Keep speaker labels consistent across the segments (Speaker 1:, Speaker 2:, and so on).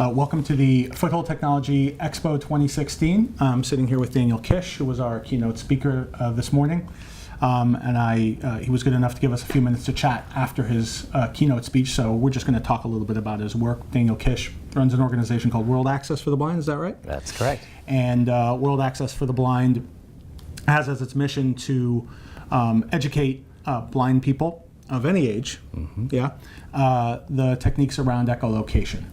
Speaker 1: Welcome to the Foothold Technology Expo 2016. I'm sitting here with Daniel Kish, who was our keynote speaker this morning. He was good enough to give us a few minutes to chat after his keynote speech, so we're just going to talk a little bit about his work. Daniel Kish runs an organization called World Access for the Blind, is that right?
Speaker 2: That's correct.
Speaker 1: And World Access for the Blind has as its mission to educate blind people of any age, the techniques around echolocation.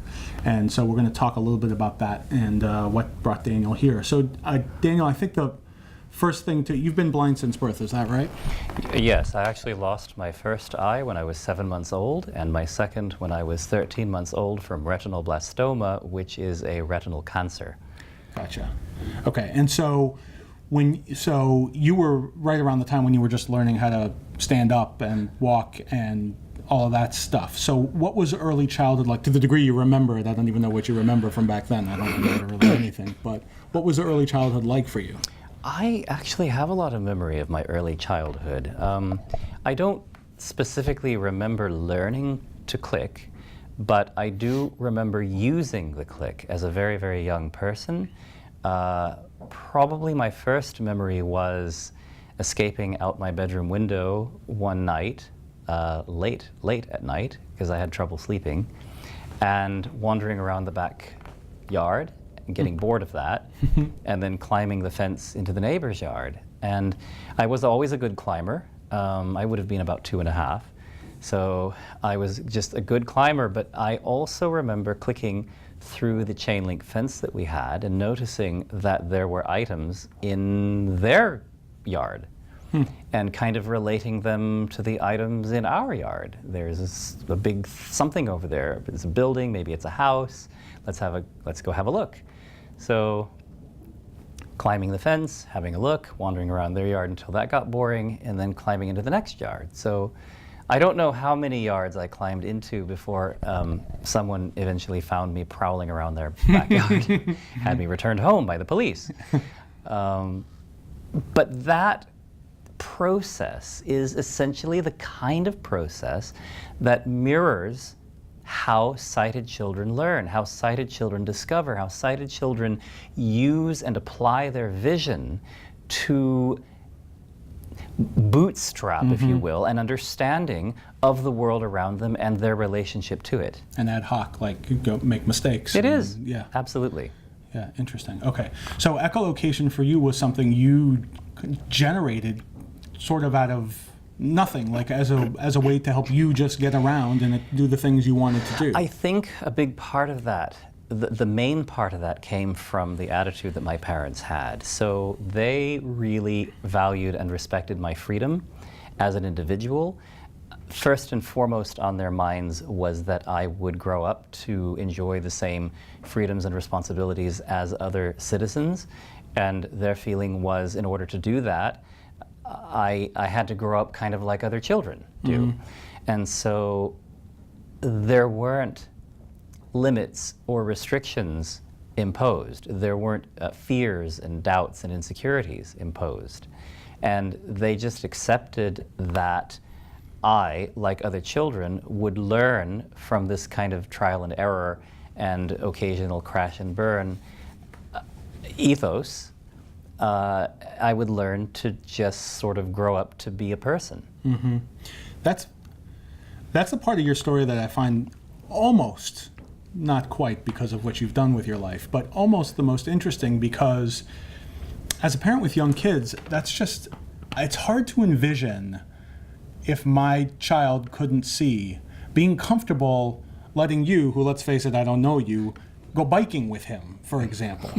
Speaker 1: And so we're going to talk a little bit about that and what brought Daniel here. So Daniel, I think the first thing you've been blind since birth, is that right?
Speaker 2: Yes, I actually lost my first eye when I was 7 months old, and my second when I was 13 months old from retinal blastoma, which is a retinal cancer.
Speaker 1: Gotcha. Okay, and so you were right around the time when you were just learning how to stand up and walk and all of that stuff. So what was early childhood like, to the degree you remember it? I don't even know what you remember from back then. I don't remember really anything. But what was early childhood like for you?
Speaker 2: I actually have a lot of memory of my early childhood. I don't specifically remember learning to click, but I do remember using the click as a very, very young person. Probably my first memory was escaping out my bedroom window one night, late at night, because I had trouble sleeping, and wandering around the backyard and getting bored of that, and then climbing the fence into the neighbor's yard. And I was always a good climber. I would have been about 2.5. So I was just a good climber, but I also remember clicking through the chain link fence that we had and noticing that there were items in their yard and kind of relating them to the items in our yard. There's a big something over there. It's a building, maybe it's a house. Let's go have a look. So climbing the fence, having a look, wandering around their yard until that got boring, and then climbing into the next yard. So I don't know how many yards I climbed into before someone eventually found me prowling around their backyard, had me returned home by the police. But that process is essentially the kind of process that mirrors how sighted children learn, how sighted children discover, how sighted children use and apply their vision to bootstrap, if you will, an understanding of the world around them and their relationship to it.
Speaker 1: And ad hoc, like go make mistakes.
Speaker 2: It is.
Speaker 1: Yeah.
Speaker 2: Absolutely.
Speaker 1: Yeah, interesting. Okay. So echolocation for you was something you generated sort of out of nothing, like as a way to help you just get around and do the things you wanted to do.
Speaker 2: I think a big part of that, the main part of that, came from the attitude that my parents had. So they really valued and respected my freedom as an individual. First and foremost on their minds was that I would grow up to enjoy the same freedoms and responsibilities as other citizens. And their feeling was, in order to do that, I had to grow up kind of like other children do. And so there weren't limits or restrictions imposed. There weren't fears and doubts and insecurities imposed. And they just accepted that I, like other children, would learn from this kind of trial and error and occasional crash and burn ethos. I would learn to just sort of grow up to be a person.
Speaker 1: That's the part of your story that I find almost, not quite because of what you've done with your life, but almost the most interesting, because as a parent with young kids, it's hard to envision, if my child couldn't see, being comfortable letting you, who, let's face it, I don't know you, go biking with him, for example.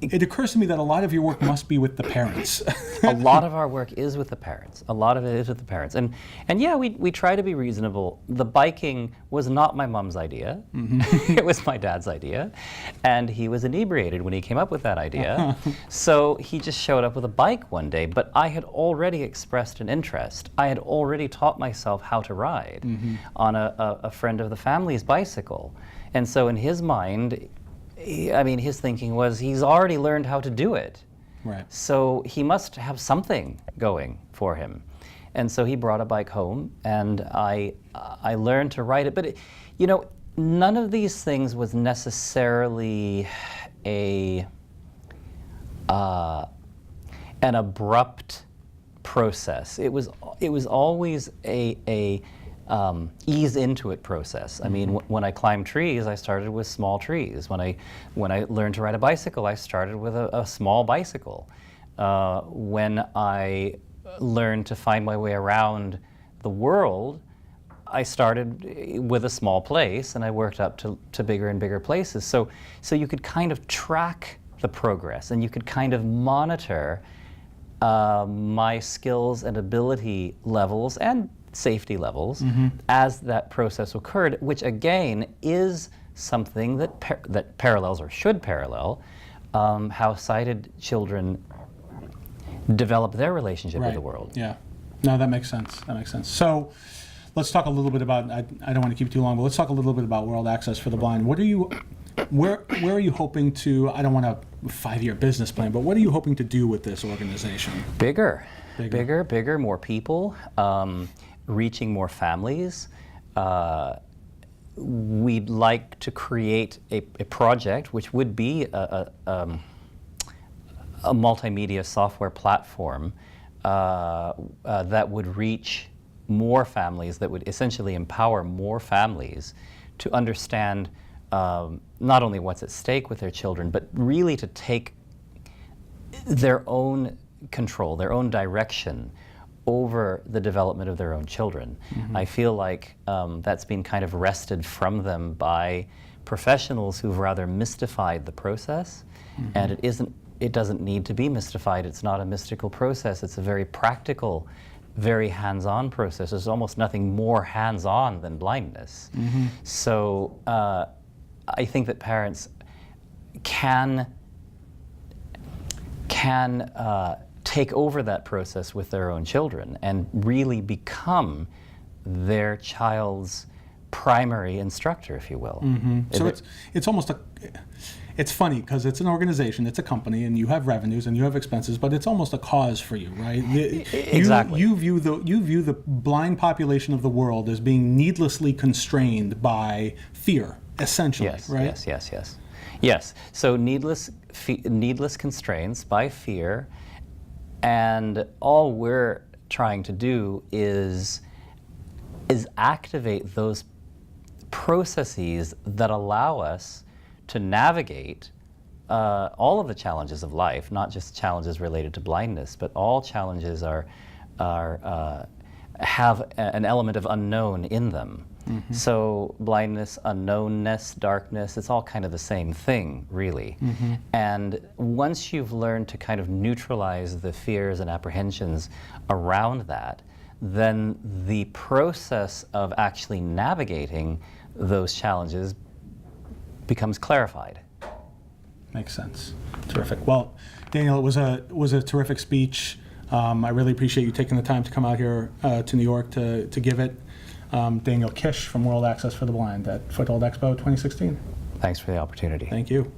Speaker 1: It occurs to me that a lot of your work must be with the parents.
Speaker 2: A lot of our work is with the parents. A lot of it is with the parents. And yeah, we try to be reasonable. The biking was not my mom's idea. It was my dad's idea. And he was inebriated when he came up with that idea. So he just showed up with a bike one day. But I had already expressed an interest. I had already taught myself how to ride on a friend of the family's bicycle. And so in his mind, his thinking was he's already learned how to do it.
Speaker 1: Right.
Speaker 2: So he must have something going for him. And so he brought a bike home, and I learned to ride it. But none of these things was necessarily an abrupt process. It was always a ease into it process. I mean, when I climbed trees, I started with small trees. When I learned to ride a bicycle, I started with a small bicycle. When I learned to find my way around the world, I started with a small place and I worked up to bigger and bigger places. So you could kind of track the progress and you could kind of monitor my skills and ability levels and safety levels as that process occurred, which again is something that parallels or should parallel how sighted children develop their relationship with the world.
Speaker 1: Yeah. No, that makes sense. That makes sense. So let's talk a little bit about, I don't want to keep it too long, but let's talk a little bit about World Access for the Blind. What are you, where are you hoping to, I don't want a 5-year business plan, but what are you hoping to do with this organization?
Speaker 2: Bigger, more people, reaching more families. We'd like to create a project which would be a multimedia software platform that would reach more families, that would essentially empower more families to understand not only what's at stake with their children, but really to take their own control, their own direction over the development of their own children. I feel like that's been kind of wrested from them by professionals who've rather mystified the process, and it doesn't need to be mystified. It's not a mystical process. It's a very practical, very hands-on process. There's almost nothing more hands-on than blindness. So I think that parents can take over that process with their own children and really become their child's primary instructor, if you will.
Speaker 1: So it's almost it's funny because it's an organization, it's a company, and you have revenues and you have expenses, but it's almost a cause for you, right?
Speaker 2: Exactly.
Speaker 1: You view the blind population of the world as being needlessly constrained by fear, essentially, right?
Speaker 2: Yes. So needless constraints by fear, and all we're trying to do is activate those processes that allow us to navigate all of the challenges of life, not just challenges related to blindness, but all challenges have an element of unknown in them. So blindness, unknownness, darkness, it's all kind of the same thing, really. And once you've learned to kind of neutralize the fears and apprehensions around that, then the process of actually navigating those challenges becomes clarified.
Speaker 1: Makes sense. Terrific. Well, Daniel, it was a terrific speech. I really appreciate you taking the time to come out here to New York to give it. Daniel Kish from World Access for the Blind at Foothold Expo 2016.
Speaker 2: Thanks for the opportunity.
Speaker 1: Thank you.